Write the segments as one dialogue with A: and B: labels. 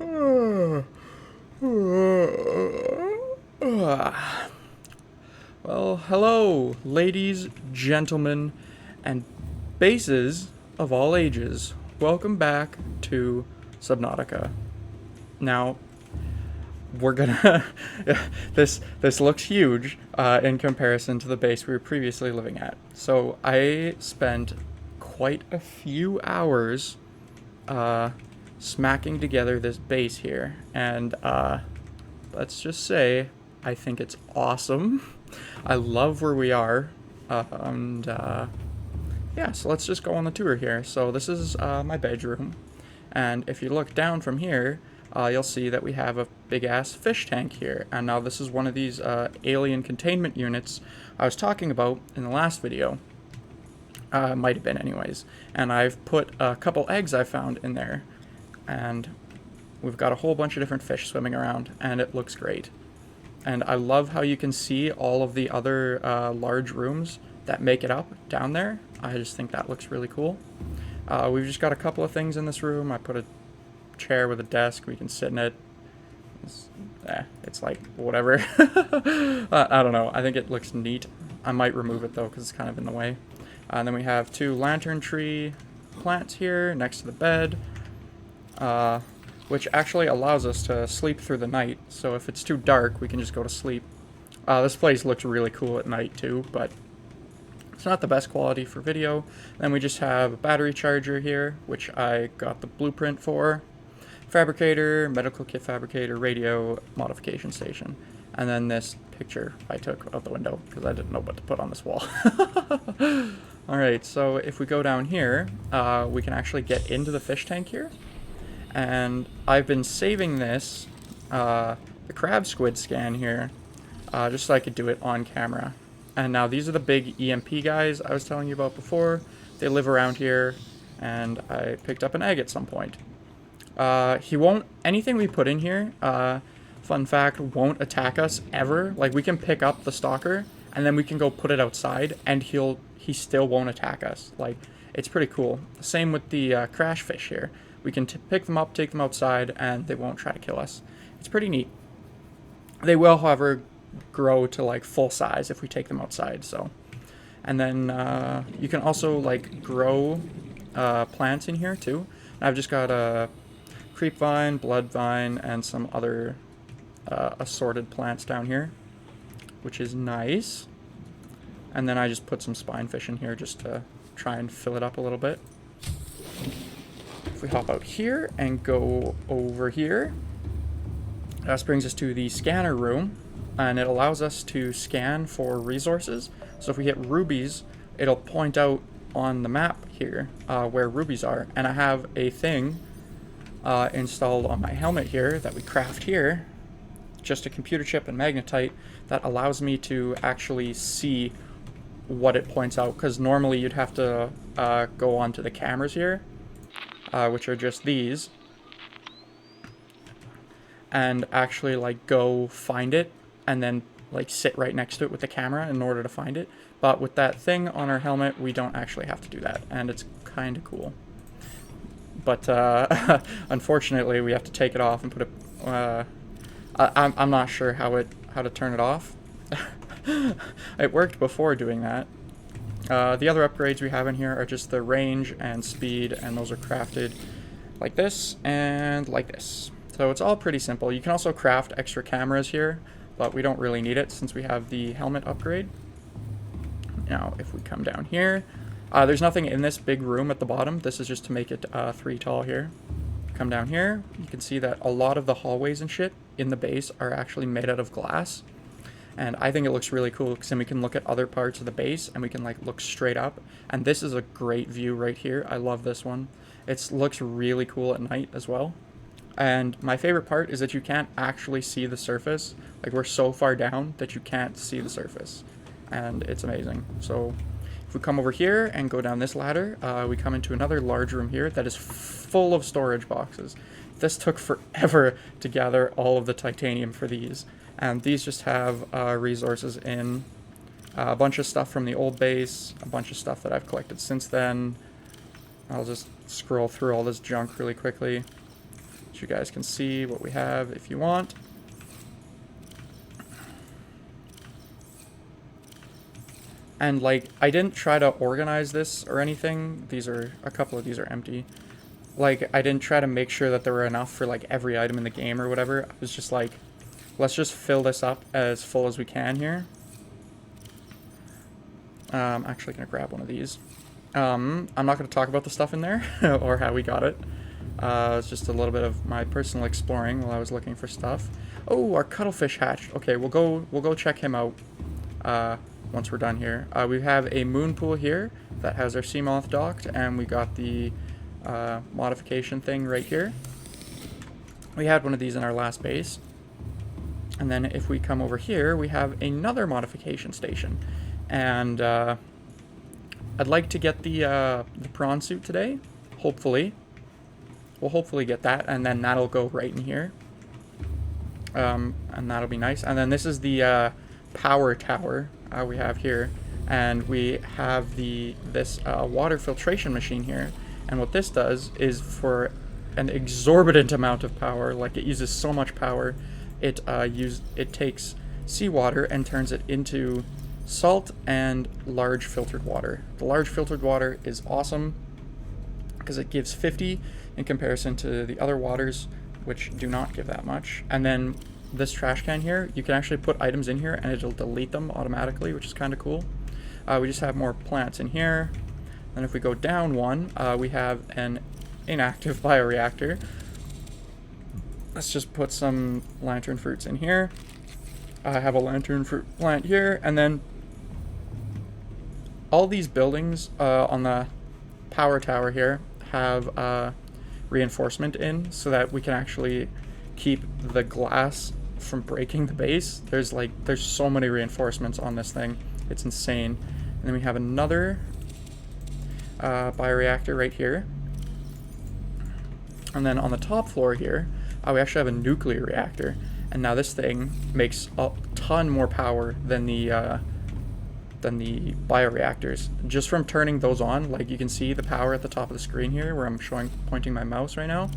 A: Well, hello, ladies, gentlemen, and bases of all ages. Welcome back to Subnautica. Now, we're gonna. this looks huge in comparison to the base we were previously living at. So I spent quite a few hours smacking together this base here, and let's just say I think it's awesome. I love where we are, and yeah, so let's just go on the tour here. So this is my bedroom, and if you look down from here, you'll see that we have a big ass fish tank here. And now this is one of these alien containment units I was talking about in the last video. Might have been anyways. And I've put a couple eggs I found in there, and we've got a whole bunch of different fish swimming around, and it looks great. And I love how you can see all of the other large rooms that make it up down there. I just think that looks really cool. We've just got a couple of things in this room. I put a chair with a desk. We can sit in it. It's like whatever. I don't know. I think it looks neat. I might remove it though because it's kind of in the way. And then we have two lantern tree plants here next to the bed, which actually allows us to sleep through the night. So if it's too dark, we can just go to sleep. This place looks really cool at night too, but it's not the best quality for video. Then we just have a battery charger here, which I got the blueprint for. Fabricator, medical kit fabricator, radio, modification station. And then this picture I took out the window because I didn't know what to put on this wall. Alright, so if we go down here, we can actually get into the fish tank here. And I've been saving this, the crab squid scan here, just so I could do it on camera. And now these are the big EMP guys I was telling you about before. They live around here, and I picked up an egg at some point. He won't, anything we put in here, fun fact, won't attack us ever. Like, we can pick up the stalker, and then we can go put it outside, and he still won't attack us. Like, it's pretty cool. Same with the crash fish here. We can pick them up, take them outside, and they won't try to kill us. It's pretty neat. They will, however, grow to like full size if we take them outside. So, and then you can also like grow plants in here too. And I've just got a creep vine, blood vine, and some other assorted plants down here, which is nice. And then I just put some spinefish in here just to try and fill it up a little bit. If we hop out here and go over here, this brings us to the scanner room, and it allows us to scan for resources. So if we hit rubies, it'll point out on the map here where rubies are. And I have a thing installed on my helmet here that we craft here, just a computer chip and magnetite that allows me to actually see what it points out, because normally you'd have to go onto the cameras here, which are just these, and actually like go find it and then like sit right next to it with the camera in order to find it. But with that thing on our helmet, we don't actually have to do that, and it's kind of cool. But unfortunately, we have to take it off and put it. I'm not sure how to turn it off. It worked before doing that. The other upgrades we have in here are just the range and speed, and those are crafted like this and like this. So it's all pretty simple. You can also craft extra cameras here, but we don't really need it since we have the helmet upgrade. Now, if we come down here, there's nothing in this big room at the bottom. This is just to make it 3 tall here. Come down here, you can see that a lot of the hallways and shit in the base are actually made out of glass. And I think it looks really cool because then we can look at other parts of the base and we can like look straight up. And this is a great view right here. I love this one. It looks really cool at night as well. And my favorite part is that you can't actually see the surface. Like, we're so far down that you can't see the surface. And it's amazing. So if we come over here and go down this ladder, we come into another large room here that is full of storage boxes. This took forever to gather all of the titanium for these. And these just have resources in a bunch of stuff from the old base, a bunch of stuff that I've collected since then. I'll just scroll through all this junk really quickly. you guys can see what we have if you want. And like, I didn't try to organize this or anything. A couple of these are empty. Like, I didn't try to make sure that there were enough for like every item in the game or whatever. I was just like, let's just fill this up as full as we can here. I'm actually gonna grab one of these. I'm not gonna talk about the stuff in there or how we got it. It's just a little bit of my personal exploring while I was looking for stuff. Oh, our cuttlefish hatched. Okay, we'll go check him out once we're done here. We have a moon pool here that has our sea moth docked, and we got the modification thing right here. We had one of these in our last base. And then if we come over here, we have another modification station. And I'd like to get the prawn suit today, hopefully. We'll hopefully get that, and then that'll go right in here. And that'll be nice. And then this is the power tower we have here. And we have this water filtration machine here. And what this does is, for an exorbitant amount of power, like it uses so much power, it takes seawater and turns it into salt and large filtered water. The large filtered water is awesome because it gives 50 in comparison to the other waters, which do not give that much. And then this trash can here, you can actually put items in here and it'll delete them automatically, which is kind of cool. We just have more plants in here. And if we go down one, we have an inactive bioreactor. Let's just put some lantern fruits in here. I have a lantern fruit plant here, and then all these buildings on the power tower here have reinforcement in, so that we can actually keep the glass from breaking the base. There's so many reinforcements on this thing. It's insane. And then we have another bioreactor right here. And then on the top floor here, we actually have a nuclear reactor. And now this thing makes a ton more power than the bioreactors. Just from turning those on, like you can see the power at the top of the screen here where I'm pointing my mouse right now.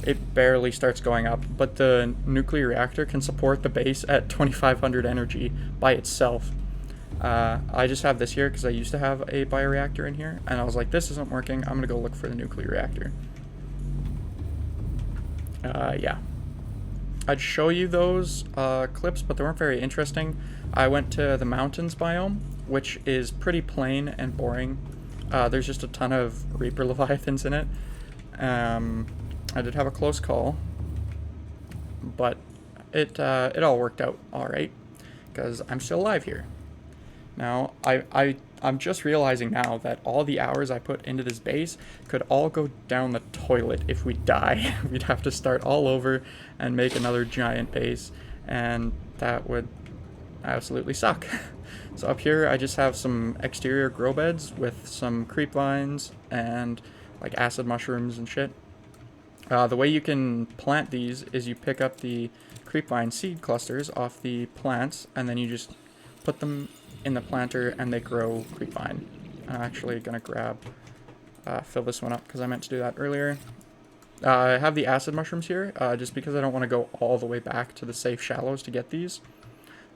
A: It barely starts going up, but the nuclear reactor can support the base at 2500 energy by itself. I just have this here because I used to have a bioreactor in here, and I was like, this isn't working, I'm gonna go look for the nuclear reactor. Yeah. I'd show you those clips, but they weren't very interesting. I went to the mountains biome, which is pretty plain and boring. There's just a ton of Reaper Leviathans in it. I did have a close call, but it all worked out alright, because I'm still alive here. Now, I'm just realizing now that all the hours I put into this base could all go down the toilet if we die. We'd have to start all over and make another giant base, and that would absolutely suck. So up here I just have some exterior grow beds with some creep vines and like acid mushrooms and shit. The way you can plant these is you pick up the creep vine seed clusters off the plants, and then you just put them in the planter and they grow creep vine. I'm actually gonna fill this one up because I meant to do that earlier. I have the acid mushrooms here just because I don't want to go all the way back to the safe shallows to get these.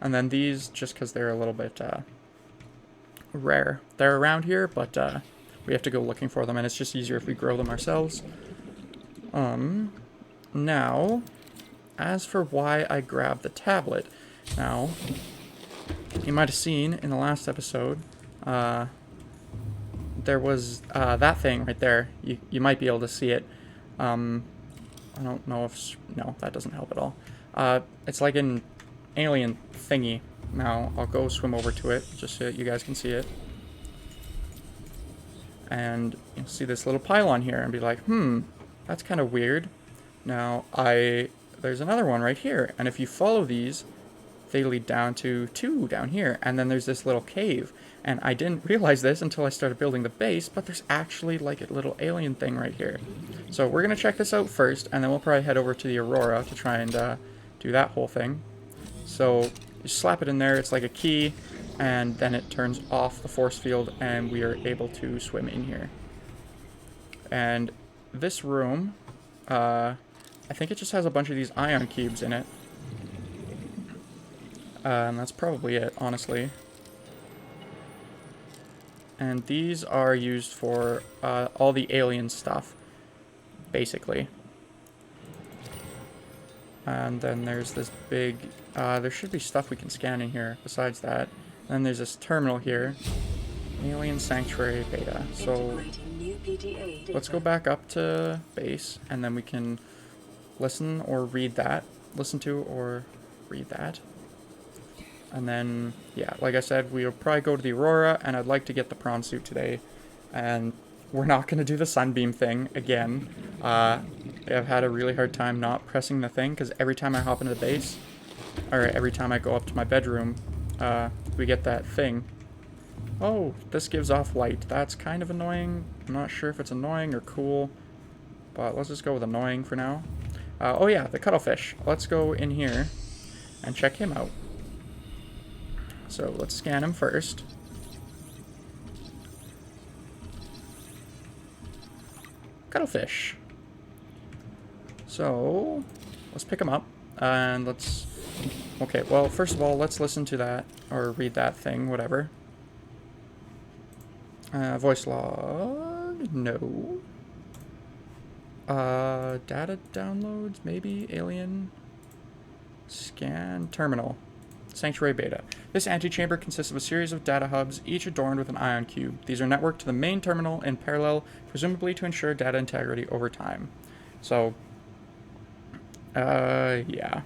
A: And then these just because they're a little bit rare. They're around here, but we have to go looking for them, and it's just easier if we grow them ourselves. Now, as for why I grabbed the tablet, now, you might have seen in the last episode, there was that thing right there. You might be able to see it. I don't know if... No, that doesn't help at all. It's like an alien thingy. Now, I'll go swim over to it just so that you guys can see it. And you'll see this little pylon here and be like, that's kind of weird. Now, there's another one right here. And if you follow these, they lead down to two down here. And then there's this little cave. And I didn't realize this until I started building the base, but there's actually like a little alien thing right here. So we're going to check this out first, and then we'll probably head over to the Aurora to try and do that whole thing. So you slap it in there, it's like a key, and then it turns off the force field, and we are able to swim in here. And this room, I think it just has a bunch of these ion cubes in it. And that's probably it, honestly. And these are used for all the alien stuff, basically. And then there's this big... there should be stuff we can scan in here besides that. And then there's this terminal here. Alien Sanctuary Beta. So let's go back up to base, and then we can listen or read that. Listen to or read that. And then, yeah, like I said, we'll probably go to the Aurora, and I'd like to get the Prawn suit today. And we're not going to do the Sunbeam thing again. I've had a really hard time not pressing the thing, because every time I hop into the base, or every time I go up to my bedroom, we get that thing. Oh, this gives off light. That's kind of annoying. I'm not sure if it's annoying or cool, but let's just go with annoying for now. Oh yeah, the cuttlefish. Let's go in here and check him out. So let's scan him first. Cuttlefish. So let's pick him up and let's... Okay, well, first of all, let's listen to that or read that thing, whatever. Voice log, no. Data downloads, maybe, alien, scan, terminal, sanctuary beta. This antechamber consists of a series of data hubs, each adorned with an ion cube. These are networked to the main terminal in parallel, presumably to ensure data integrity over time. So, yeah.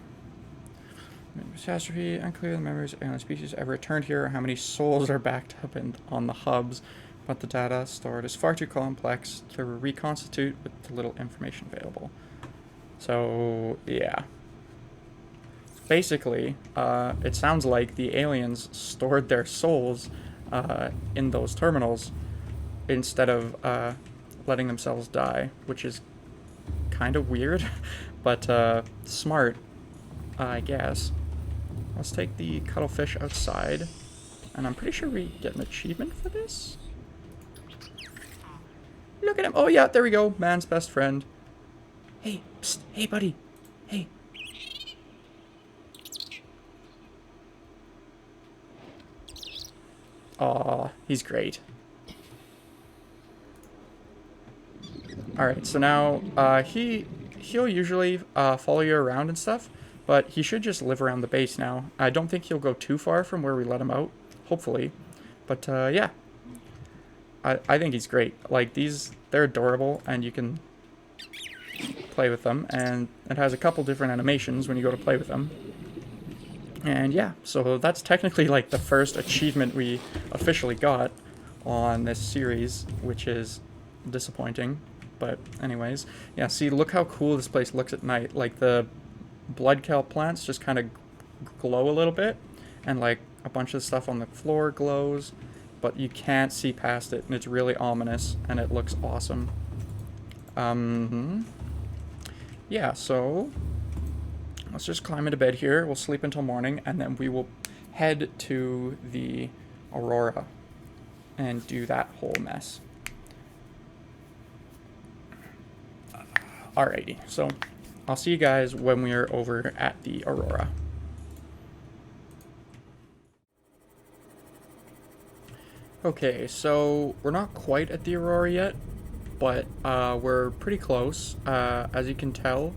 A: Catastrophe, unclear the members of alien species ever returned here, or how many souls are backed up on the hubs. But the data stored is far too complex to reconstitute with the little information available. So, yeah. Basically, it sounds like the aliens stored their souls in those terminals instead of letting themselves die, which is kind of weird, but smart, I guess. Let's take the cuttlefish outside, and I'm pretty sure we get an achievement for this. Look at him. Oh, yeah, there we go. Man's best friend. Hey, psst. Hey, buddy. Hey. Aw, he's great. Alright, so now, he'll usually follow you around and stuff, but he should just live around the base now. I don't think he'll go too far from where we let him out, hopefully. But, yeah. I think he's great. Like, they're adorable, and you can play with them, and it has a couple different animations when you go to play with them. And yeah, so that's technically like the first achievement we officially got on this series, which is disappointing. But anyways, yeah, see, look how cool this place looks at night. Like, the blood kelp plants just kind of glow a little bit, and like a bunch of stuff on the floor glows. But you can't see past it, and it's really ominous, and it looks awesome. Yeah, so let's just climb into bed here. We'll sleep until morning, and then we will head to the Aurora and do that whole mess. Alrighty, so I'll see you guys when we are over at the Aurora. Okay, so we're not quite at the Aurora yet, but we're pretty close. As you can tell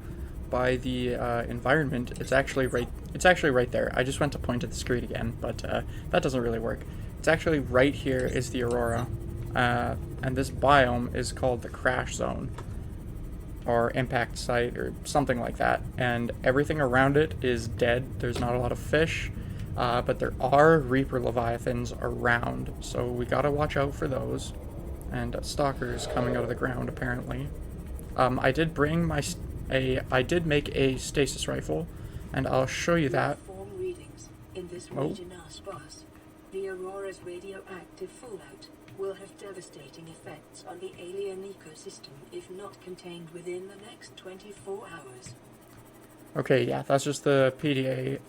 A: by the environment, it's actually right there. I just went to point at the screen again, but that doesn't really work. It's actually right here is the Aurora, and this biome is called the crash zone, or impact site, or something like that. And everything around it is dead. There's not a lot of fish. But there are Reaper Leviathans around, so we gotta watch out for those. And stalkers coming out of the ground, apparently. I did bring I did make a stasis rifle, and I'll show you that.
B: In this region are sparse. The Aurora's radioactive fallout will have devastating effects on the alien ecosystem if not contained within the next 24 hours.
A: Okay, yeah, that's just the PDA,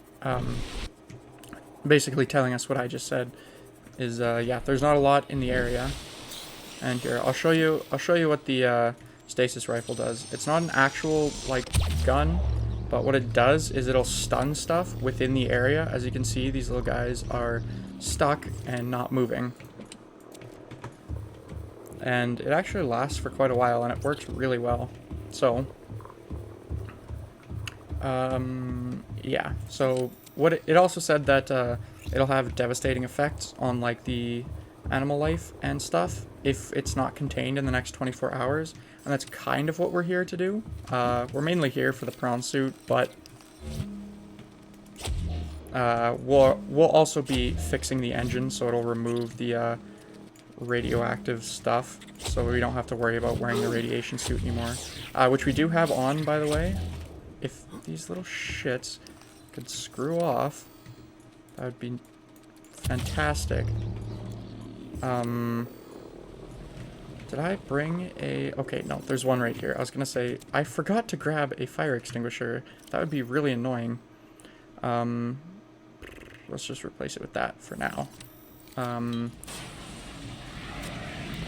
A: basically telling us what I just said. Yeah, there's not a lot in the area. And here, I'll show you what the stasis rifle does. It's not an actual, like, gun, but what it does is it'll stun stuff within the area. As you can see, these little guys are stuck and not moving. And it actually lasts for quite a while, and it works really well. So, yeah. So, what it also said that it'll have devastating effects on, like, the animal life and stuff if it's not contained in the next 24 hours. And that's kind of what we're here to do. We're mainly here for the prawn suit, but we'll also be fixing the engine, so it'll remove the radioactive stuff, so we don't have to worry about wearing the radiation suit anymore. Which we do have on, by the way. If these little shits could screw off, that would be fantastic. Did I bring a... Okay, no, there's one right here. I was gonna say, I forgot to grab a fire extinguisher. That would be really annoying. Let's just replace it with that for now.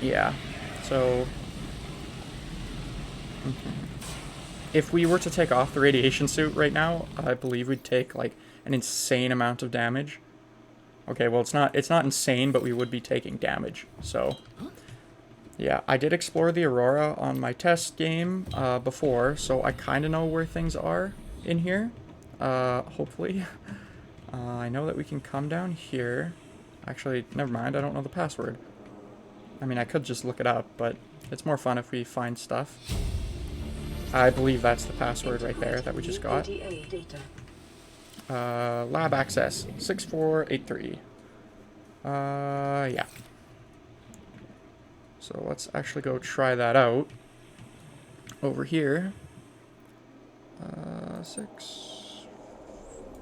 A: Yeah, so... If we were to take off the radiation suit right now, I believe we'd take, like, an insane amount of damage. Okay, well, it's not insane, but we would be taking damage, so... Yeah, I did explore the Aurora on my test game before, so I kind of know where things are in here, hopefully. I know that we can come down here. Actually, never mind, I don't know the password. I mean, I could just look it up, but it's more fun if we find stuff. I believe that's the password right there that we just got. Lab access, 6483. Yeah. So let's actually go try that out. Over here. 6,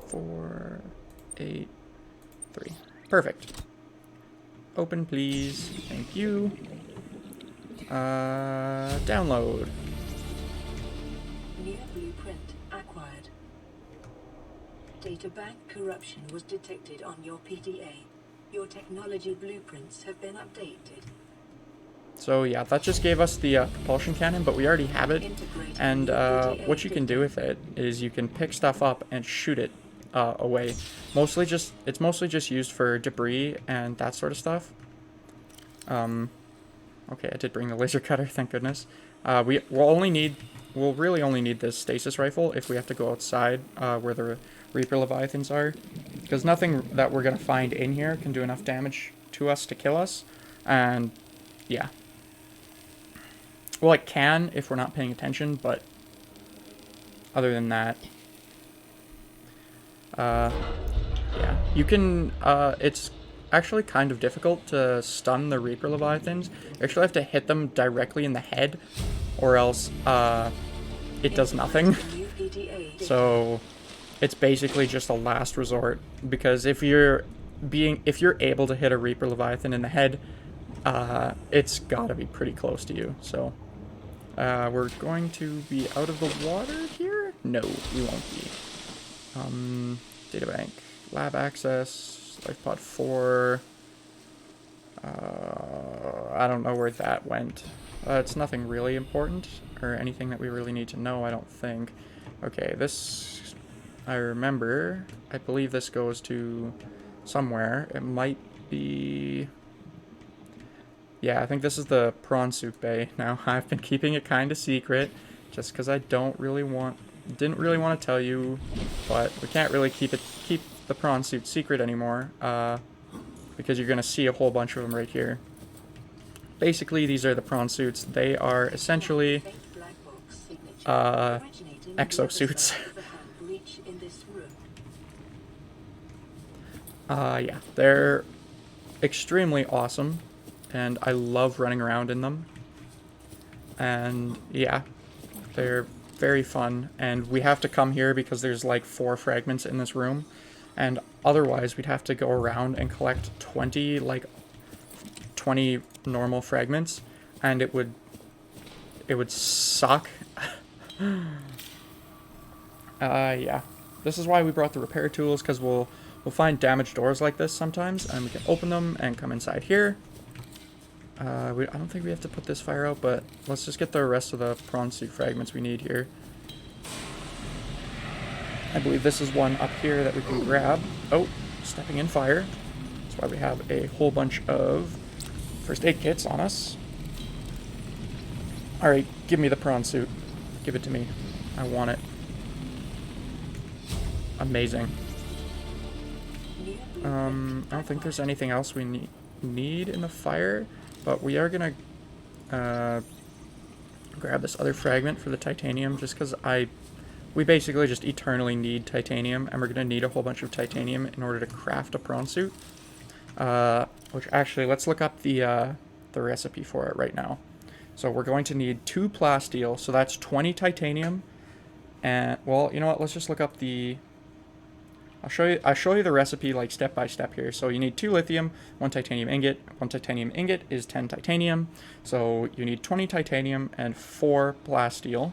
A: 4, 8, 3. Perfect. Open, please. Thank you. Download.
B: New blueprint acquired. Data bank corruption was detected on your PDA. Your technology blueprints have been updated.
A: So yeah, that just gave us the propulsion cannon, but we already have it. And what you can do with it is you can pick stuff up and shoot it away. It's mostly just used for debris and that sort of stuff. Okay, I did bring the laser cutter, thank goodness. We'll really only need this stasis rifle if we have to go outside where the Reaper Leviathans are, because nothing that we're gonna find in here can do enough damage to us to kill us. And yeah. Well, it can if we're not paying attention, but other than that, yeah, you can, it's actually kind of difficult to stun the Reaper Leviathans. You actually have to hit them directly in the head, or else, it does nothing. So, it's basically just a last resort, because if you're able to hit a Reaper Leviathan in the head, it's gotta be pretty close to you, so... we're going to be out of the water here? No, we won't be. Databank. Lab access. LifePod 4. I don't know where that went. It's nothing really important, or anything that we really need to know, I don't think. Okay, this... I remember. I believe this goes to somewhere. It might be... Yeah, I think this is the prawn soup bay. Now, I've been keeping it kind of secret, just because I didn't really want to tell you, but we can't really keep the prawn suit secret anymore, because you're going to see a whole bunch of them right here. Basically, these are the prawn suits. They are essentially exosuits. Yeah, they're extremely awesome. And I love running around in them. And yeah, they're very fun. And we have to come here because there's like 4 fragments in this room. And otherwise we'd have to go around and collect 20 normal fragments. And it would suck. Yeah. This is why we brought the repair tools, because we'll find damaged doors like this sometimes. And we can open them and come inside here. I don't think we have to put this fire out, but let's just get the rest of the prawn suit fragments we need here. I believe this is one up here that we can grab. Oh, stepping in fire. That's why we have a whole bunch of first aid kits on us. Alright, give me the prawn suit. Give it to me. I want it. Amazing. I don't think there's anything else we need in the fire, but we are gonna grab this other fragment for the titanium, just because we basically just eternally need titanium, and we're gonna need a whole bunch of titanium in order to craft a prawn suit. Which actually, let's look up the recipe for it right now. So we're going to need 2 plasteel, so that's 20 titanium, and well, you know what? Let's just look up the. I'll show you the recipe like step by step here. So you need 2 lithium, 1 titanium ingot. 1 titanium ingot is 10 titanium. So you need 20 titanium and 4 plasteel.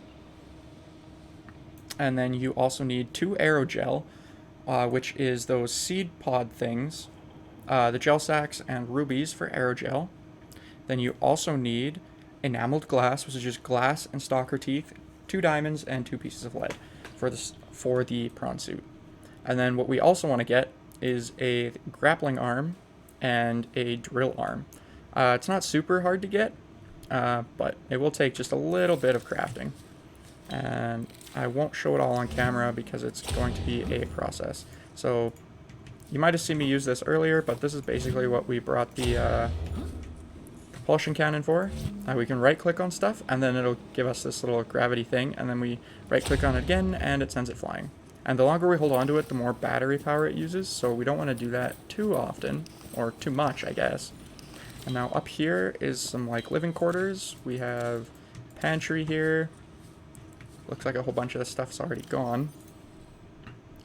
A: And then you also need 2 aerogel, which is those seed pod things, the gel sacks and rubies for aerogel. Then you also need enameled glass, which is just glass and stalker teeth, 2 diamonds and 2 pieces of lead for the prawn suit. And then what we also want to get is a grappling arm and a drill arm. It's not super hard to get, but it will take just a little bit of crafting. And I won't show it all on camera because it's going to be a process. So you might have seen me use this earlier, but this is basically what we brought the propulsion cannon for. We can right click on stuff and then it'll give us this little gravity thing, and then we right click on it again and it sends it flying. And the longer we hold on to it, the more battery power it uses, so we don't want to do that too often, or too much, I guess. And now up here is some like living quarters. We have pantry here. Looks like a whole bunch of this stuff's already gone.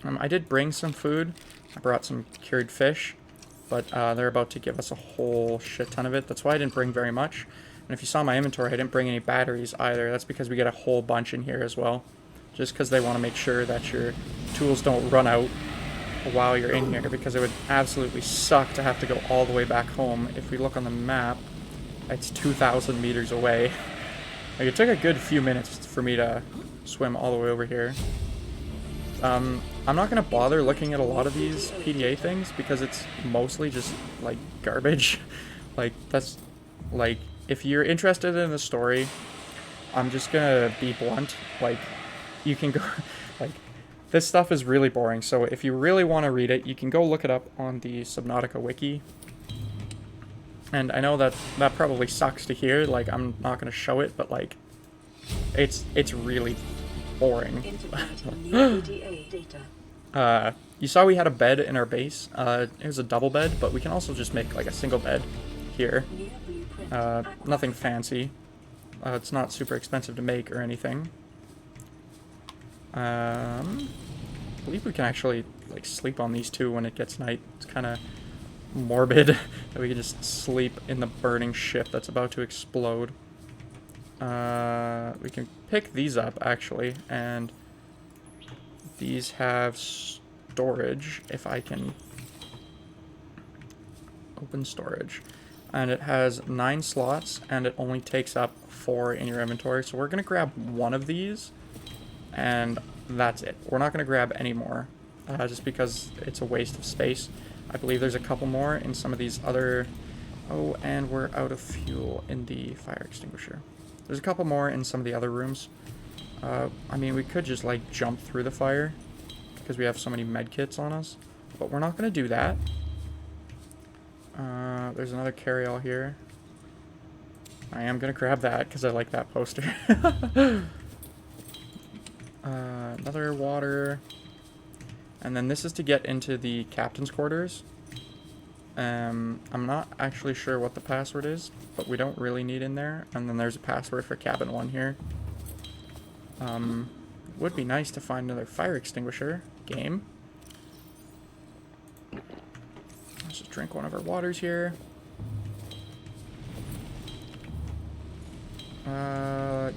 A: I did bring some food. I brought some cured fish, but they're about to give us a whole shit ton of it. That's why I didn't bring very much. And if you saw my inventory, I didn't bring any batteries either. That's because we get a whole bunch in here as well. Just because they want to make sure that your tools don't run out while you're in here, because it would absolutely suck to have to go all the way back home. If we look on the map, it's 2,000 meters away. Like, it took a good few minutes for me to swim all the way over here. I'm not going to bother looking at a lot of these PDA things because it's mostly just, like, garbage. Like, that's, like, if you're interested in the story, I'm just going to be blunt. Like, you can go, like, this stuff is really boring, so if you really want to read it, you can go look it up on the Subnautica wiki. And I know that probably sucks to hear, like, I'm not going to show it, but, like, it's really boring. You saw we had a bed in our base. It was a double bed, but we can also just make, like, a single bed here. Nothing fancy. It's not super expensive to make or anything. I believe we can actually, like, sleep on these two when it gets night. It's kind of morbid that we can just sleep in the burning ship that's about to explode. We can pick these up, actually, and these have storage, if I can open storage. And it has 9 slots, and it only takes up 4 in your inventory, so we're going to grab one of these. And that's it. We're not going to grab any more, just because it's a waste of space. I believe there's a couple more in some of these other... Oh, and we're out of fuel in the fire extinguisher. There's a couple more in some of the other rooms. I mean, we could just, like, jump through the fire, because we have so many med kits on us. But we're not going to do that. There's another carry-all here. I am going to grab that, because I like that poster. Another water, and then this is to get into the captain's quarters. I'm not actually sure what the password is, but we don't really need in there. And then there's a password for cabin 1 here. Would be nice to find another fire extinguisher game. Let's just drink one of our waters here.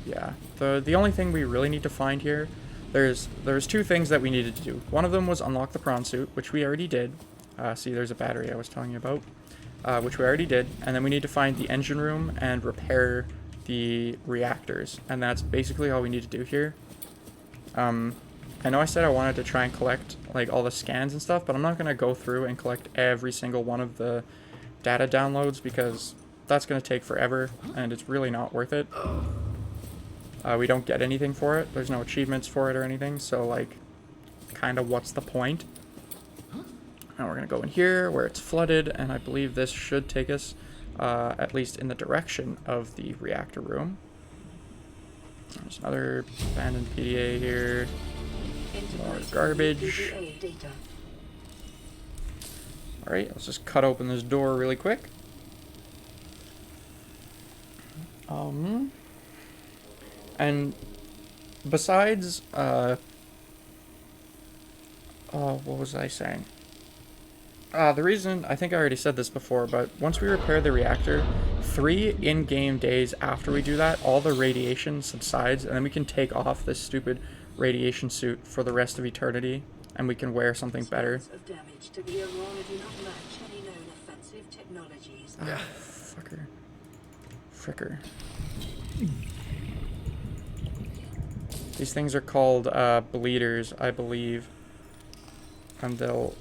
A: Yeah. The only thing we really need to find here, there's 2 things that we needed to do. One of them was unlock the prawn suit, which we already did. See, there's a battery I was telling you about. which we already did, and then we need to find the engine room and repair the reactors, and that's basically all we need to do here. I know I said I wanted to try and collect like all the scans and stuff, but I'm not going to go through and collect every single one of the data downloads because that's going to take forever and it's really not worth it. We don't get anything for it. There's no achievements for it or anything, so like kind of what's the point? Now we're going to go in here where it's flooded, and I believe this should take us at least in the direction of the reactor room. There's another abandoned PDA here. More garbage. Alright, let's just cut open this door really quick. And besides, what was I saying? The reason, I think I already said this before, but once we repair the reactor, 3 in-game days after we do that, all the radiation subsides, and then we can take off this stupid radiation suit for the rest of eternity, and we can wear something better.
B: Of damage to the Aurora do not match any known offensive technologies.
A: Fucker. Fricker. These things are called bleeders, I believe. And they'll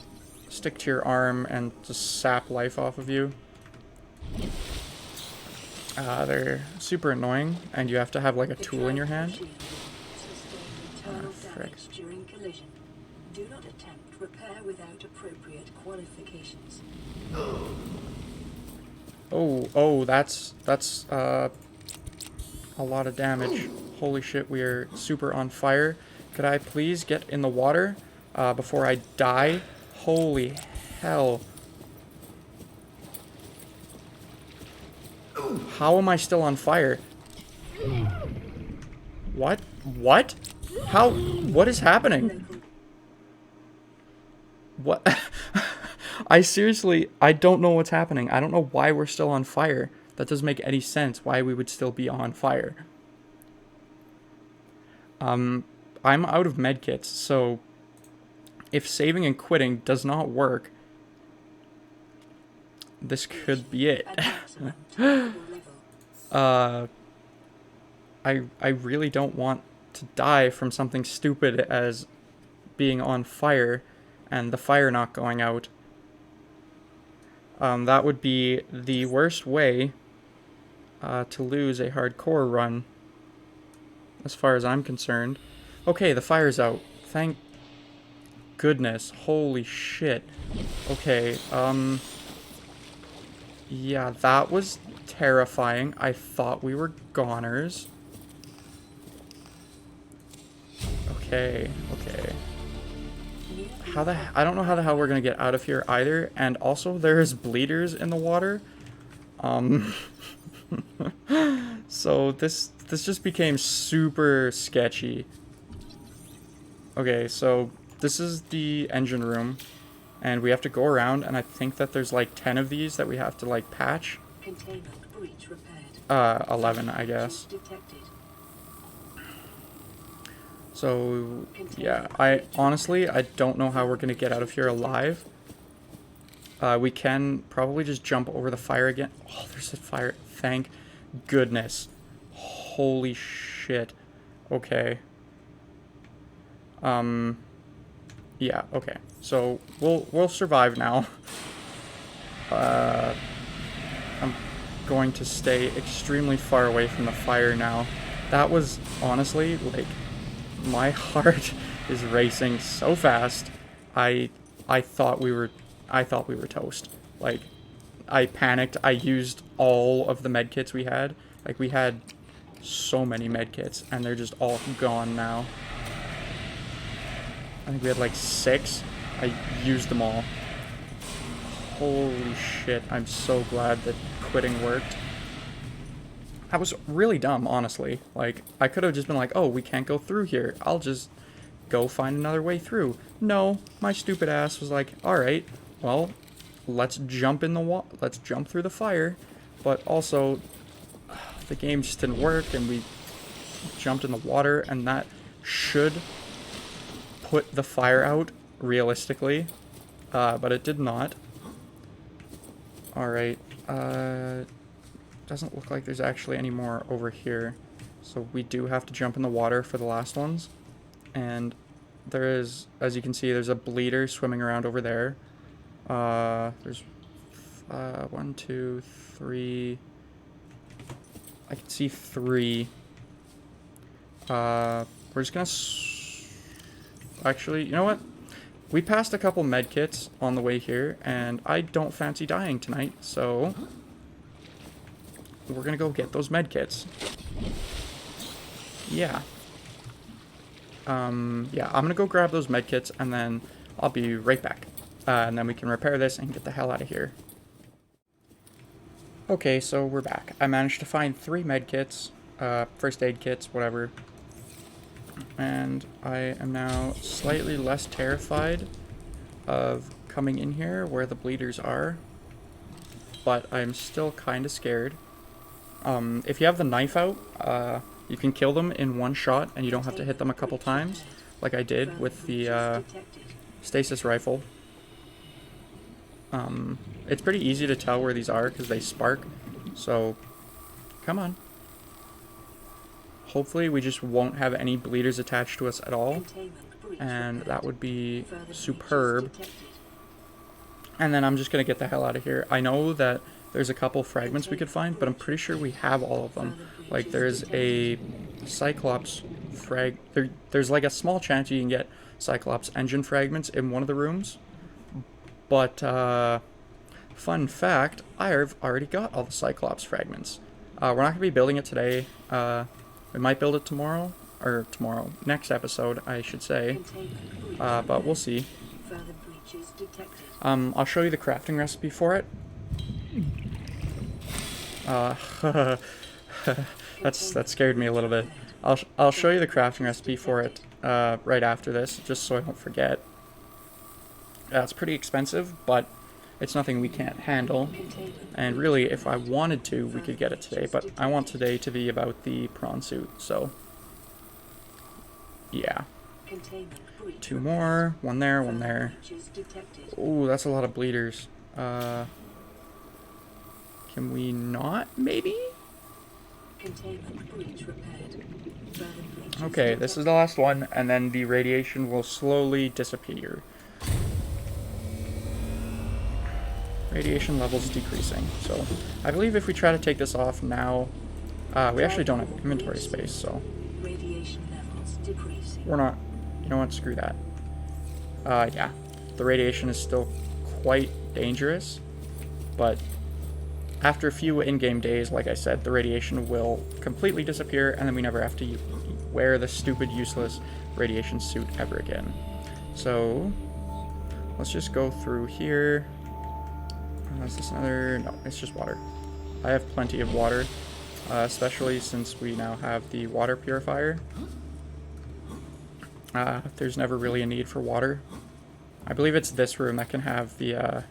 A: stick to your arm and just sap life off of you. They're super annoying, and you have to have like a tool in your hand. Frick.
B: During collision. Do not attempt repair without appropriate qualifications.
A: Oh, that's a lot of damage. Holy shit, we are super on fire. Could I please get in the water before I die? Holy hell. How am I still on fire? What? What? How? What is happening? What? I don't know what's happening. I don't know why we're still on fire. That doesn't make any sense why we would still be on fire. I'm out of medkits, so if saving and quitting does not work, this could be it. I really don't want to die from something stupid as being on fire and the fire not going out. That would be the worst way to lose a hardcore run, as far as I'm concerned. Okay, the fire's out. Thank goodness. Holy shit. Okay, yeah, that was terrifying. I thought we were goners. Okay. I don't know how the hell we're gonna get out of here either, and also there's bleeders in the water. So this just became super sketchy. Okay, so this is the engine room, and we have to go around, and I think that there's like 10 of these that we have to like patch.
B: Containment breach repaired.
A: 11, I guess.
B: Detected.
A: So, yeah, I don't know how we're going to get out of here alive. We can probably just jump over the fire again. Oh, there's a fire. Thank goodness. Holy shit. Okay. Yeah, okay. So, we'll survive now. I'm going to stay extremely far away from the fire now. That was, honestly, like, my heart is racing so fast. I thought we were toast. Like, I panicked. I used all of the medkits we had. Like, we had so many medkits, and they're just all gone now. I think we had like 6. I used them all. Holy shit, I'm so glad that quitting worked. That was really dumb, honestly. Like, I could have just been like, oh, we can't go through here. I'll just go find another way through. No, my stupid ass was like, alright, well, let's jump through the fire. But also, the game just didn't work, and we jumped in the water, and that should put the fire out, realistically. But it did not. Alright, doesn't look like there's actually any more over here. So we do have to jump in the water for the last ones. And there is, as you can see, there's a bleeder swimming around over there. There's 1, 2, 3. I can see 3. We're just gonna actually, you know what? We passed a couple med kits on the way here, and I don't fancy dying tonight, so we're gonna go get those med kits. Yeah. Yeah, I'm gonna go grab those med kits, and then I'll be right back. And then we can repair this and get the hell out of here. Okay, so we're back. I managed to find 3 med kits, first aid kits, whatever. And I am now slightly less terrified of coming in here where the bleeders are. But I'm still kind of scared. If you have the knife out, you can kill them in one shot and you don't have to hit them a couple times, like I did with the stasis rifle. It's pretty easy to tell where these are because they spark, so come on. Hopefully we just won't have any bleeders attached to us at all, and that would be superb. And then I'm just gonna get the hell out of here. I know that there's a couple fragments we could find, but I'm pretty sure we have all of them. Like, there's a Cyclops there's like a small chance you can get Cyclops engine fragments in one of the rooms. But, fun fact, I've already got all the Cyclops fragments. We're not going to be building it today. We might build it tomorrow. Or tomorrow. Next episode, I should say. But we'll see. I'll show you the crafting recipe for it. That scared me a little bit. I'll show you the crafting recipe for it right after this, just so I don't forget. It's pretty expensive, but it's nothing we can't handle. And really, if I wanted to, we could get it today. But I want today to be about the prawn suit, so yeah. 2 more. 1 there, 1 there. Ooh, that's a lot of bleeders. Can we not, maybe? Okay, this is the last one, and then the radiation will slowly disappear. Radiation levels decreasing. So I believe if we try to take this off now, we actually don't have inventory space, so we're not, you know what, screw that. Yeah, the radiation is still quite dangerous, but after a few in-game days, like I said, the radiation will completely disappear, and then we never have to wear the stupid, useless radiation suit ever again. So let's just go through here. Is this another? No, it's just water. I have plenty of water, especially since we now have the water purifier. There's never really a need for water. I believe it's this room that can have the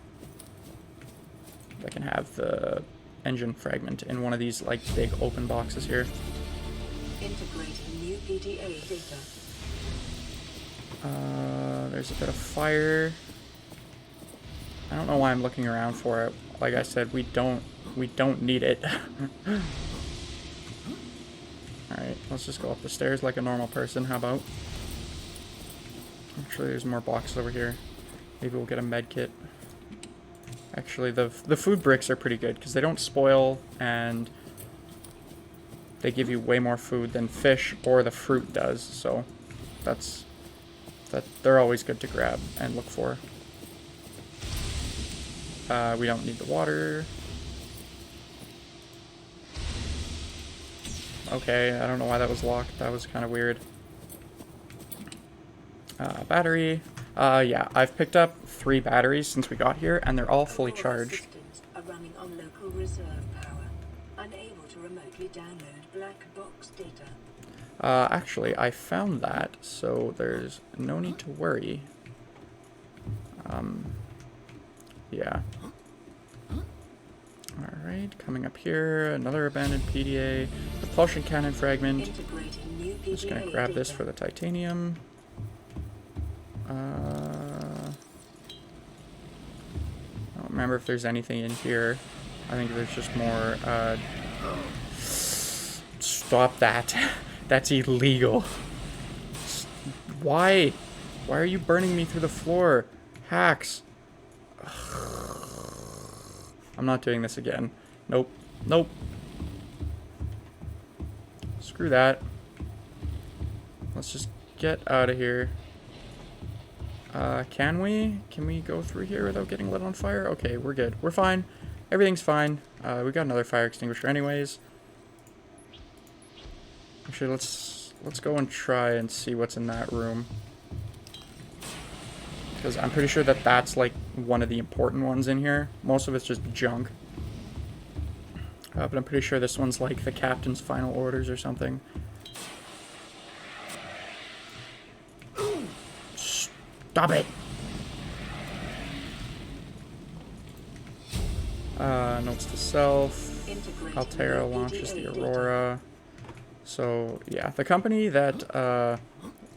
A: engine fragment in one of these like big open boxes here.
B: Integrating new PDA data.
A: There's a bit of fire. I don't know why I'm looking around for it. Like I said, we don't need it. Alright, let's just go up the stairs like a normal person. How about? Actually, there's more boxes over here. Maybe we'll get a med kit. Actually, the food bricks are pretty good because they don't spoil and they give you way more food than fish or the fruit does. So they're always good to grab and look for. We don't need the water. Okay, I don't know why that was locked. That was kind of weird. Battery. Yeah, I've picked up 3 batteries since we got here, and they're all fully charged.
B: Are running on local reserve power, unable to remotely download black box data.
A: Actually, I found that, so there's no need to worry. Yeah. Alright, coming up here, another abandoned PDA, propulsion cannon fragment. Just gonna grab this for the titanium. Oh remember if there's anything in here. I think there's just more, stop that. That's illegal. Why? Why are you burning me through the floor? Hacks. I'm not doing this again. Nope. Nope. Screw that. Let's just get out of here. Can we? Can we go through here without getting lit on fire? Okay, we're good. We're fine. Everything's fine. We got another fire extinguisher anyways. Actually, let's go and try and see what's in that room. Because I'm pretty sure that that's, like, one of the important ones in here. Most of it's just junk. But I'm pretty sure this one's, like, the captain's final orders or something. Stop it! Notes to self. Altera launches the Aurora. So, yeah, the company that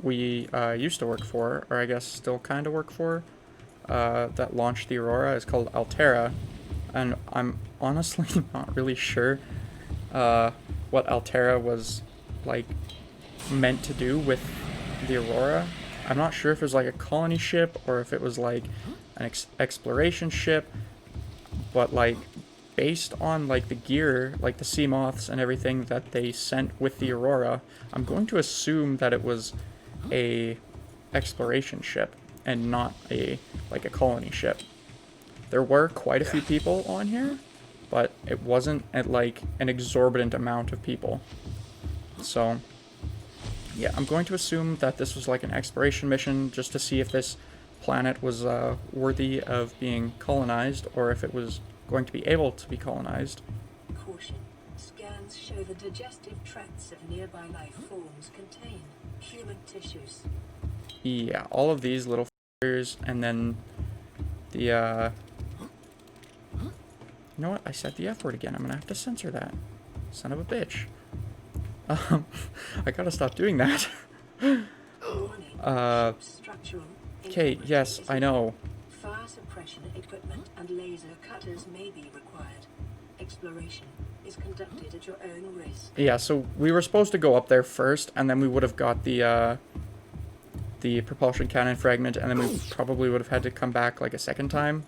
A: we used to work for, or I guess still kind of work for, that launched the Aurora is called Altera. And I'm honestly not really sure what Altera was, like, meant to do with the Aurora. I'm not sure if it was like a colony ship or if it was like an exploration ship, but like based on like the gear, like the sea moths and everything that they sent with the Aurora, I'm going to assume that it was a exploration ship and not a like a colony ship. There were quite a few people on here, but it wasn't at like an exorbitant amount of people. So yeah, I'm going to assume that this was like an exploration mission just to see if this planet was worthy of being colonized or if it was going to be able to be colonized.
B: Caution. Scans show the digestive tracts of nearby life forms contain human tissues.
A: Yeah, all of these little f***ers, and then the, you know what? I said the F word again. I'm gonna have to censor that. Son of a bitch. I gotta stop doing that. Okay, yes, I know.
B: Fire suppression equipment and laser cutters may be required. Exploration is conducted at your own risk.
A: Yeah, so we were supposed to go up there first, and then we would have got the propulsion cannon fragment, and then we probably would have had to come back like a second time.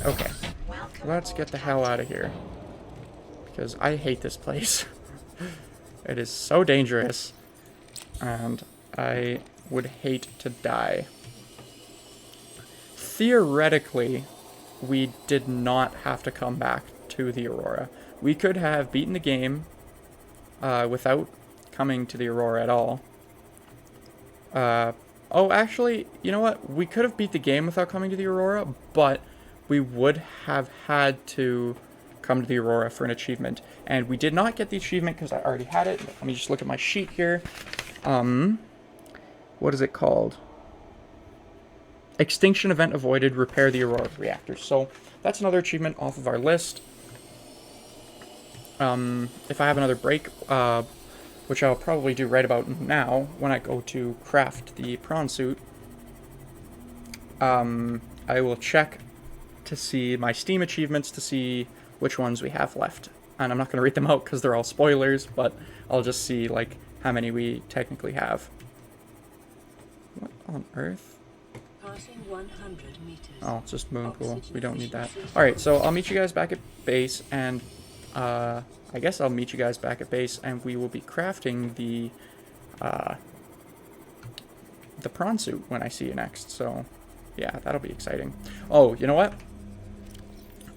A: Okay, let's get the hell out of here. Because I hate this place. It is so dangerous. And I would hate to die. Theoretically, we did not have to come back to the Aurora. We could have beaten the game without coming to the Aurora at all. Oh, actually, you know what? We could have beat the game without coming to the Aurora, but we would have had to come to the Aurora for an achievement. And we did not get the achievement because I already had it. Let me just look at my sheet here. What is it called? Extinction event avoided, repair the Aurora reactors. So that's another achievement off of our list. If I have another break, which I'll probably do right about now when I go to craft the prawn suit, I will check to see my Steam achievements to see which ones we have left. And I'm not going to read them out because they're all spoilers, but I'll just see, like, how many we technically have. What on earth?
B: Passing 100 meters.
A: Oh, it's just moon pool. We don't need that. Alright, so I'll meet you guys back at base, and, I guess I'll meet you guys back at base, and we will be crafting the prawn suit when I see you next, so, yeah, that'll be exciting. Oh, you know what?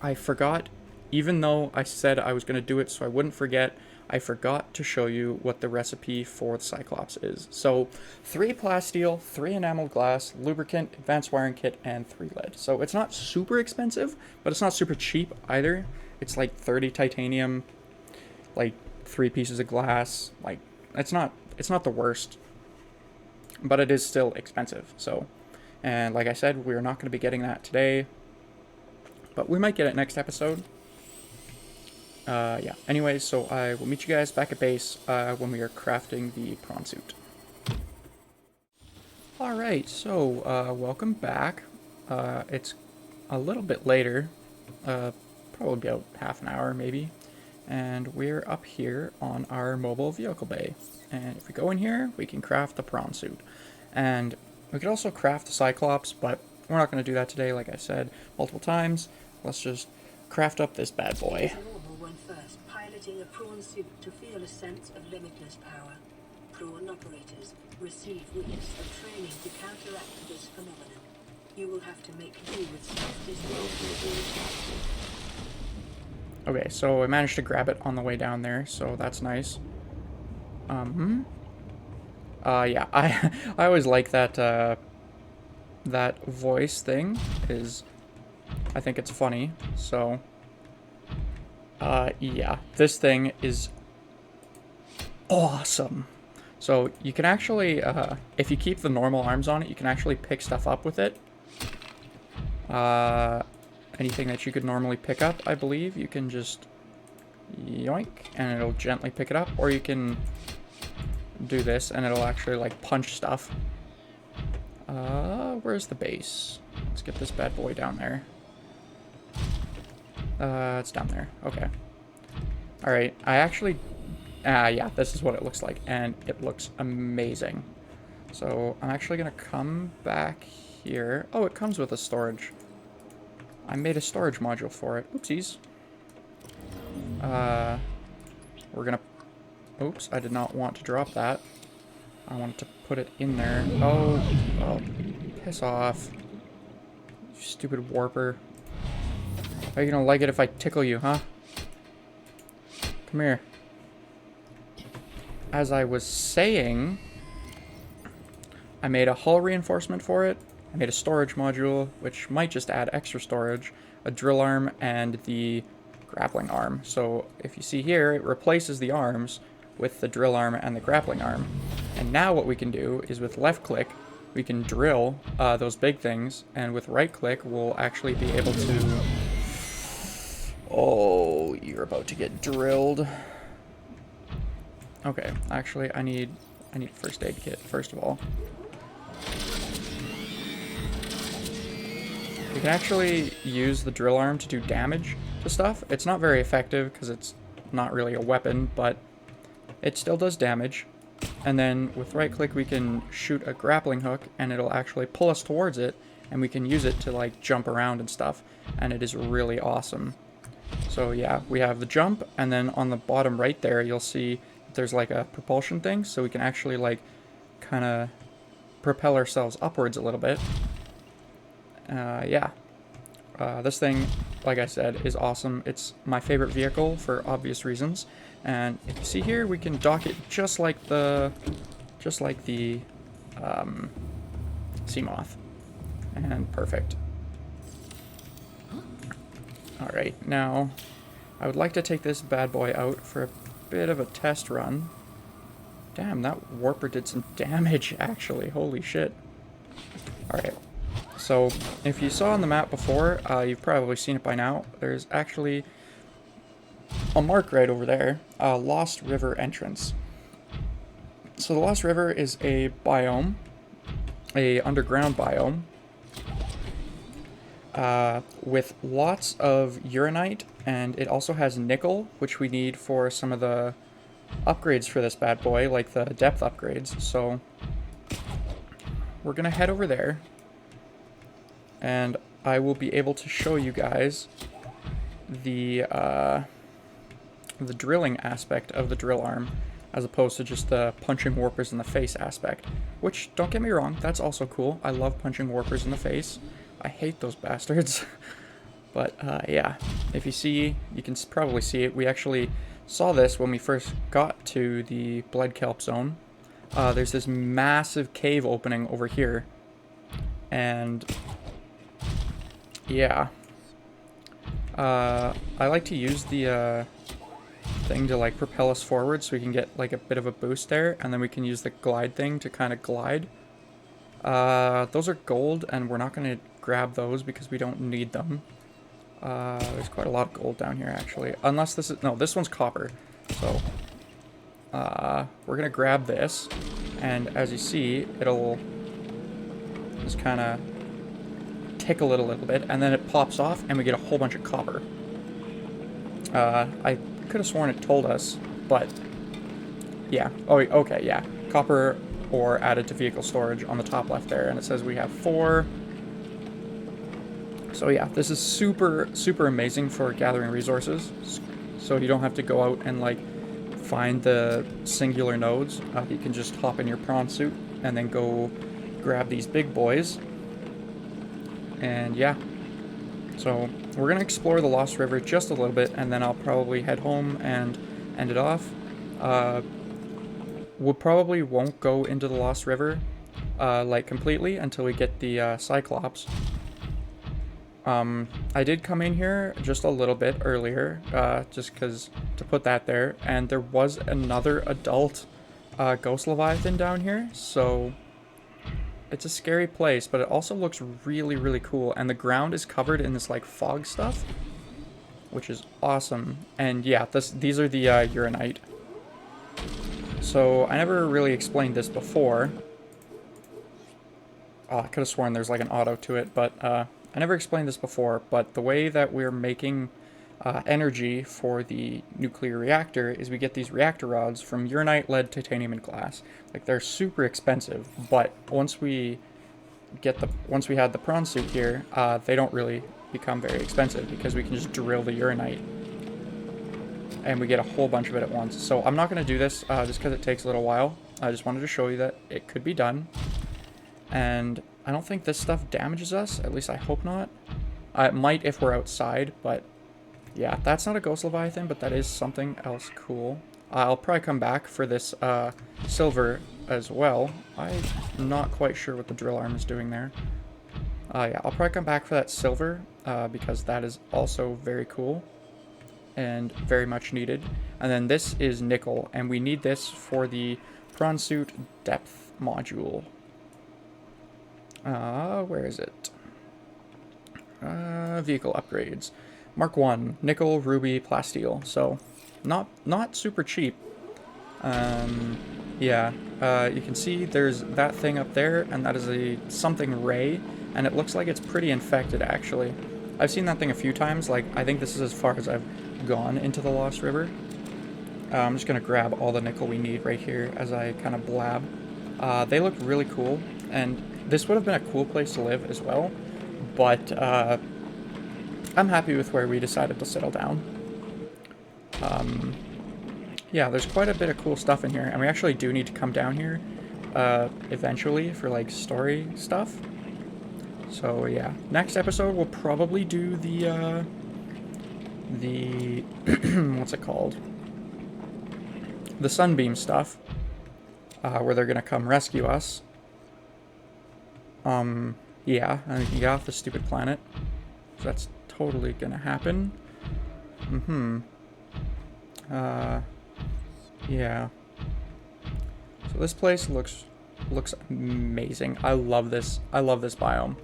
A: I forgot. Even though I said I was going to do it so I wouldn't forget, I forgot to show you what the recipe for the Cyclops is. So, 3 plasteel, 3 enameled glass, lubricant, advanced wiring kit, and 3 lead. So it's not super expensive, but it's not super cheap either. It's like 30 titanium, like 3 pieces of glass. Like, it's not the worst, but it is still expensive. So, and like I said, we're not going to be getting that today, but we might get it next episode. Yeah, anyways, so I will meet you guys back at base when we are crafting the prawn suit. Alright, so welcome back. It's a little bit later, probably about half an hour maybe, and we're up here on our mobile vehicle bay. And if we go in here, we can craft the prawn suit. And we could also craft the Cyclops, but we're not going to do that today, like I said multiple times. Let's just craft up this bad boy.
B: It's normal when first piloting a prawn suit to feel a sense of limitless power. Prawn operators receive weeks of training to counteract this phenomenon. You will have to make do with self-destruct.
A: Okay, so I managed to grab it on the way down there, so that's nice. Yeah, I always like that, that voice thing I think it's funny, so, yeah, this thing is awesome. So you can actually, if you keep the normal arms on it, you can actually pick stuff up with it. Anything that you could normally pick up, I believe, you can just yoink, and it'll gently pick it up, or you can do this, and it'll actually, like, punch stuff. Where's the base? Let's get this bad boy down there. It's down there. Okay. Alright, I actually... yeah, this is what it looks like, and it looks amazing. So, I'm actually gonna come back here. Oh, it comes with a storage. I made a storage module for it. Oopsies. We're gonna... Oops, I did not want to drop that. I wanted to put it in there. Oh, piss off. You stupid warper. Are you gonna like it if I tickle you, huh? Come here. As I was saying, I made a hull reinforcement for it. I made a storage module, which might just add extra storage, a drill arm, and the grappling arm. So if you see here, it replaces the arms with the drill arm and the grappling arm. And now what we can do is with left click, we can drill those big things, and with right click, we'll actually be able to... Oh, you're about to get drilled. Okay, actually, I need a first aid kit, first of all. You can actually use the drill arm to do damage to stuff. It's not very effective because it's not really a weapon, but it still does damage. And then with right click we can shoot a grappling hook and it'll actually pull us towards it, and we can use it to like jump around and stuff, and it is really awesome. So yeah, we have the jump, and then on the bottom right there you'll see there's like a propulsion thing, so we can actually like kind of propel ourselves upwards a little bit. Yeah. This thing, like I said, is awesome. It's my favorite vehicle for obvious reasons. And if you see here, we can dock it just like the Seamoth. And perfect. Alright, now I would like to take this bad boy out for a bit of a test run. Damn, that warper did some damage, actually. Holy shit. Alright. So, if you saw on the map before, you've probably seen it by now. There's actually a mark right over there, Lost River entrance. So the Lost River is a biome, a underground biome, with lots of uranite, and it also has nickel, which we need for some of the upgrades for this bad boy, like the depth upgrades. So we're gonna head over there, and I will be able to show you guys the drilling aspect of the drill arm, as opposed to just the punching warpers in the face aspect. Which, don't get me wrong, that's also cool. I love punching warpers in the face. I hate those bastards. But, yeah. If you see, you can probably see it. We actually saw this when we first got to the Blood Kelp zone. There's this massive cave opening over here. And yeah. I like to use the thing to like propel us forward so we can get like a bit of a boost there, and then we can use the glide thing to kind of glide. Those are gold, and we're not going to grab those because we don't need them. There's quite a lot of gold down here actually, unless this is, no, this one's copper. So we're gonna grab this, and as you see, it'll just kind of tickle it a little bit, and then it pops off, and we get a whole bunch of copper. I could have sworn it told us, but yeah. Oh, okay, yeah. Copper ore added to vehicle storage on the top left there, and it says we have 4. So yeah, this is super, super amazing for gathering resources. So you don't have to go out and like find the singular nodes. You can just hop in your prawn suit and then go grab these big boys. And yeah, so we're gonna explore the Lost River just a little bit, and then I'll probably head home and end it off. We probably won't go into the Lost River like completely until we get the Cyclops. I did come in here just a little bit earlier, just because to put that there, and there was another adult Ghost Leviathan down here, so it's a scary place, but it also looks really, really cool, and the ground is covered in this like fog stuff, which is awesome. And yeah, these are the Uranite. So I never really explained this before. Oh, I could have sworn there's like an auto to it, but I never explained this before, but the way that we're making energy for the nuclear reactor is we get these reactor rods from uranite, lead, titanium, and glass. Like, they're super expensive, but once we had the prawn suit here, they don't really become very expensive because we can just drill the uranite and we get a whole bunch of it at once. So I'm not going to do this just because it takes a little while. I just wanted to show you that it could be done. And I don't think this stuff damages us. At least I hope not. It might if we're outside, but yeah, that's not a Ghost Leviathan, but that is something else cool. I'll probably come back for this silver as well. I'm not quite sure what the drill arm is doing there. Yeah, I'll probably come back for that silver because that is also very cool and very much needed. And then this is nickel, and we need this for the prawn suit depth module. Where is it? Vehicle upgrades. Mark 1, nickel, ruby, plasteel. So, not super cheap. Yeah, you can see there's that thing up there, and that is a something ray, and it looks like it's pretty infected, actually. I've seen that thing a few times. Like, I think this is as far as I've gone into the Lost River. I'm just gonna grab all the nickel we need right here as I kind of blab. They look really cool, and this would have been a cool place to live as well, but I'm happy with where we decided to settle down. Yeah, there's quite a bit of cool stuff in here, and we actually do need to come down here eventually for like story stuff. So yeah, next episode we'll probably do the what's it called? The Sunbeam stuff, where they're gonna come rescue us. Yeah, and we can get off this stupid planet. So that's totally gonna happen. Yeah. So this place looks amazing. I love this. I love this biome.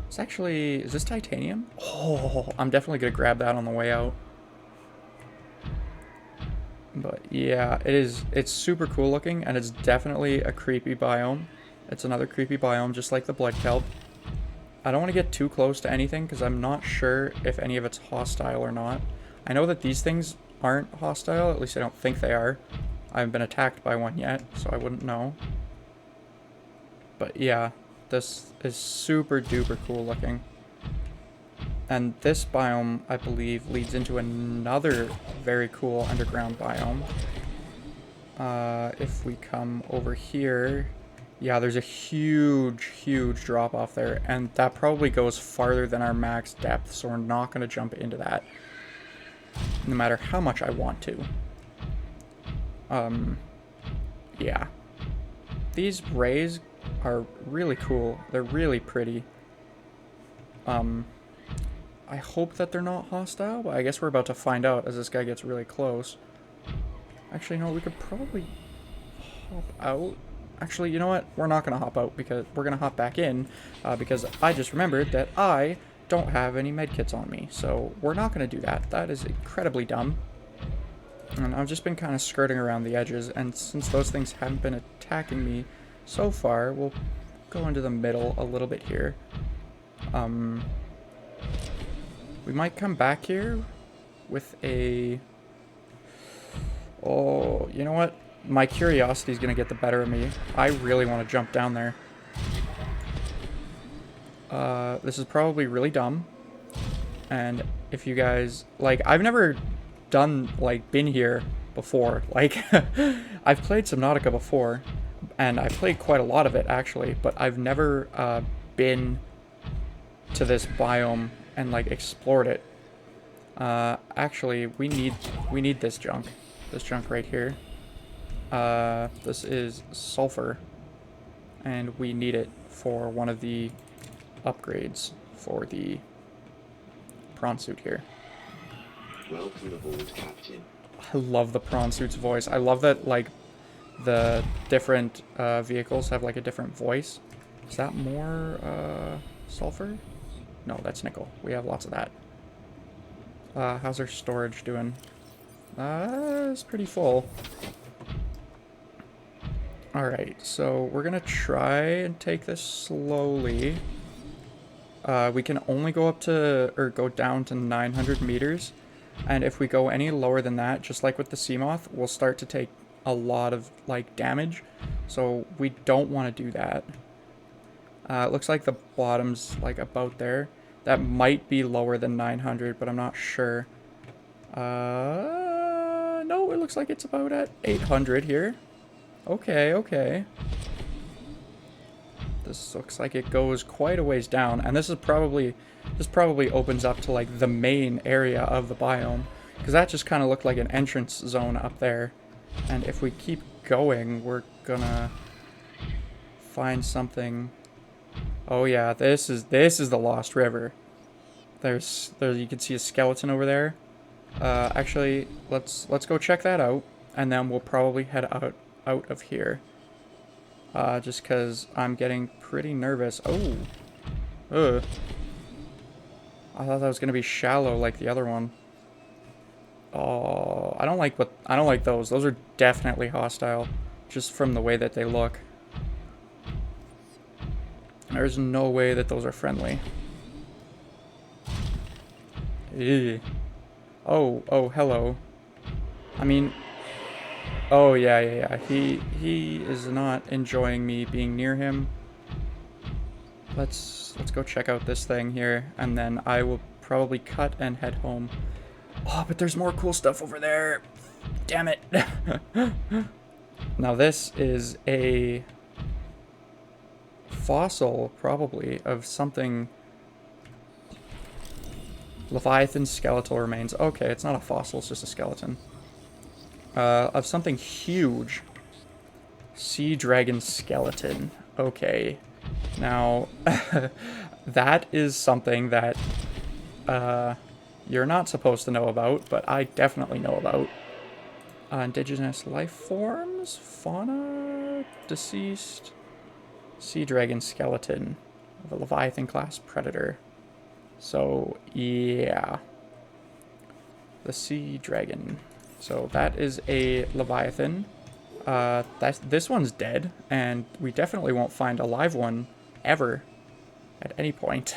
A: It's actually, is this titanium? Oh, I'm definitely gonna grab that on the way out. But yeah, it's super cool looking, and it's definitely a creepy biome. It's another creepy biome, just like the blood kelp. I don't want to get too close to anything because I'm not sure if any of it's hostile or not. I know that these things aren't hostile, at least I don't think they are. I haven't been attacked by one yet, so I wouldn't know. But yeah, this is super duper cool looking. And this biome, I believe, leads into another very cool underground biome. If we come over here, yeah, there's a huge, huge drop off there, and that probably goes farther than our max depth, so we're not going to jump into that, no matter how much I want to. Yeah. These rays are really cool. They're really pretty. I hope that they're not hostile, but I guess we're about to find out as this guy gets really close. Actually, no, we could probably hop out. Actually, you know what? We're not going to hop out because we're going to hop back in because I just remembered that I don't have any medkits on me. So we're not going to do that. That is incredibly dumb. And I've just been kind of skirting around the edges, and since those things haven't been attacking me so far, we'll go into the middle a little bit here. We might come back here with a... Oh, you know what? My curiosity is going to get the better of me. I really want to jump down there. This is probably really dumb. And if you guys... Like, I've never done, like, been here before. Like, I've played Subnautica before. And I played quite a lot of it, actually. But I've never been to this biome and, like, explored it. Actually, we need this junk. This junk right here. This is sulfur. And we need it for one of the upgrades for the prawn suit here.
C: Welcome aboard, Captain.
A: I love the prawn suit's voice. I love that, like, the different vehicles have, like, a different voice. Is that more sulfur? No, that's nickel. We have lots of that. How's our storage doing? It's pretty full. Alright, so we're gonna try and take this slowly. We can only go up to, or go down to 900 meters. And if we go any lower than that, just like with the Seamoth, we'll start to take a lot of, like, damage. So we don't want to do that. It looks like the bottom's, like, about there. That might be lower than 900, but I'm not sure. No, it looks like it's about at 800 here. Okay, okay. This looks like it goes quite a ways down, and this probably opens up to, like, the main area of the biome, because that just kind of looked like an entrance zone up there. And if we keep going, we're gonna find something. Oh yeah, this is the Lost River. There you can see a skeleton over there. Actually, let's go check that out, and then we'll probably head out of here. Just because I'm getting pretty nervous. Oh, I thought that was gonna be shallow like the other one. Oh, I don't like those. Those are definitely hostile, just from the way that they look. There's no way that those are friendly. Ew. Oh, hello. I mean, oh yeah. He is not enjoying me being near him. Let's go check out this thing here, and then I will probably cut and head home. Oh, but there's more cool stuff over there. Damn it. Now this is a fossil, probably, of something. Leviathan skeletal remains. Okay, it's not a fossil, it's just a skeleton. Of something huge. Sea dragon skeleton. Okay. Now, that is something that you're not supposed to know about, but I definitely know about. Indigenous life forms, fauna, deceased, sea dragon skeleton of a Leviathan class predator. So, yeah. The sea dragon. So that is a Leviathan. This one's dead, and we definitely won't find a live one ever at any point.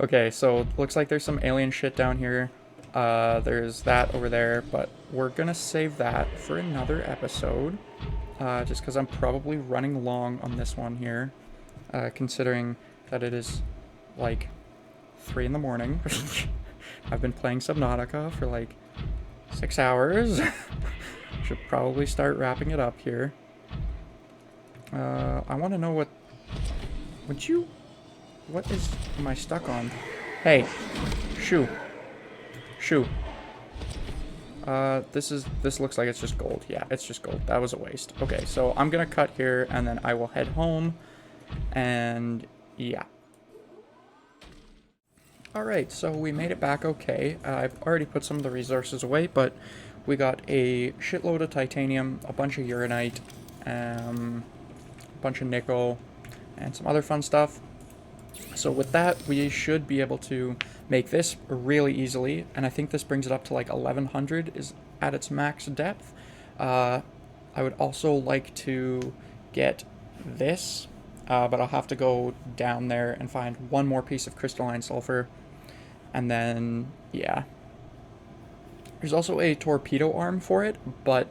A: Okay, so looks like there's some alien shit down here. There's that over there, but we're gonna save that for another episode. Just because I'm probably running long on this one here, considering that it is like 3 in the morning. I've been playing Subnautica for like 6 hours. Should probably start wrapping it up here. I want to know what am I stuck on? Hey, shoo. This looks like it's just gold. Yeah, it's just gold. That was a waste. Okay, so I'm gonna cut here, and then I will head home, and yeah. Alright, so we made it back okay. I've already put some of the resources away, but we got a shitload of titanium, a bunch of uranite, a bunch of nickel, and some other fun stuff. So with that, we should be able to make this really easily, and I think this brings it up to like 1100 is at its max depth. I would also like to get this but I'll have to go down there and find one more piece of crystalline sulfur, and then, yeah. There's also a torpedo arm for it, but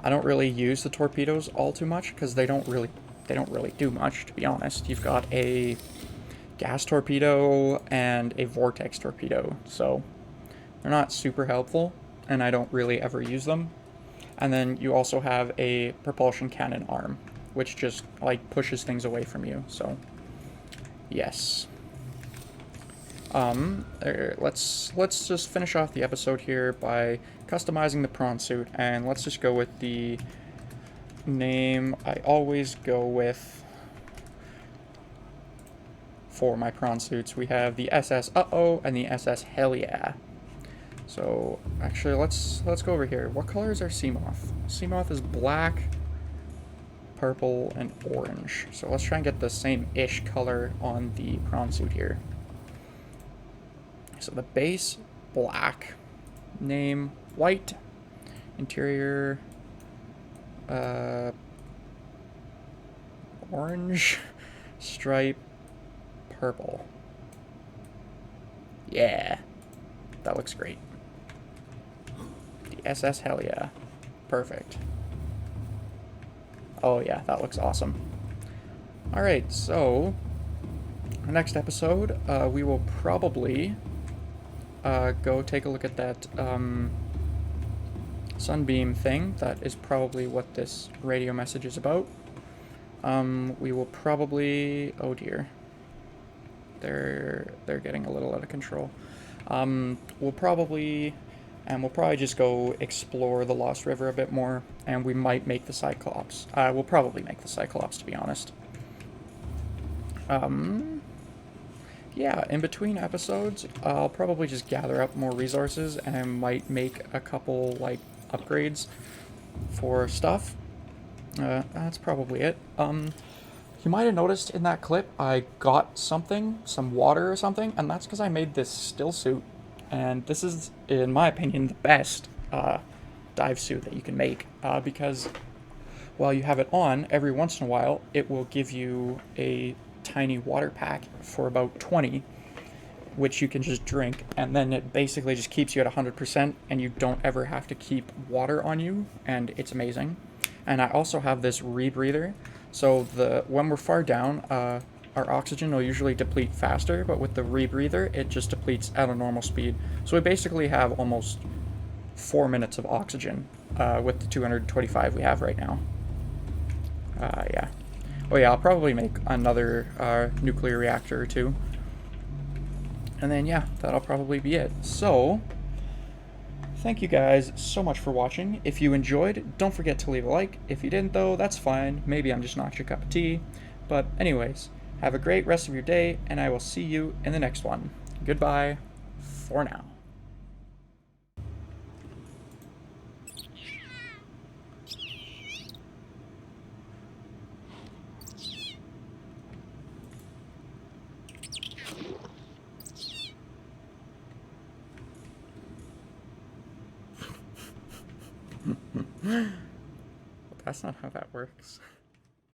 A: I don't really use the torpedoes all too much because they don't really do much, to be honest. You've got a gas torpedo and a vortex torpedo, so they're not super helpful, and I don't really ever use them. And then you also have a propulsion cannon arm, which just like pushes things away from you. So yes. Let's just finish off the episode here by customizing the prawn suit, and let's just go with the name I always go with for my prawn suits. We have the SS Uh-oh and the SS Hell Yeah. So actually, let's go over here. What color is our Seamoth? Seamoth is black, purple, and orange. So let's try and get the same-ish color on the prawn suit here. So the base, black. Name, white. Interior, orange. Stripe, purple. Yeah, that looks great. The SS Hell Yeah. Perfect. Oh yeah, that looks awesome. Alright, so next episode, we will probably go take a look at that sunbeam thing. That is probably what this radio message is about. We will probably... oh dear. They're getting a little out of control. We'll probably just go explore the Lost River a bit more, and we might make the Cyclops. We'll probably make the Cyclops, to be honest. Yeah, in between episodes, I'll probably just gather up more resources, and I might make a couple, like, upgrades for stuff. That's probably it. You might have noticed in that clip I got something, some water or something, and that's because I made this still suit. And this is, in my opinion, the best dive suit that you can make, because while you have it on, every once in a while, it will give you a tiny water pack for about 20, which you can just drink, and then it basically just keeps you at 100%, and you don't ever have to keep water on you, and it's amazing. And I also have this rebreather, so when we're far down, our oxygen will usually deplete faster, but with the rebreather, it just depletes at a normal speed. So we basically have almost 4 minutes of oxygen with the 225 we have right now. Yeah. Oh yeah, I'll probably make another nuclear reactor or two. And then yeah, that'll probably be it. So, thank you guys so much for watching. If you enjoyed, don't forget to leave a like. If you didn't though, that's fine. Maybe I'm just not your cup of tea. But anyways, have a great rest of your day, and I will see you in the next one. Goodbye for now. That's not how that works.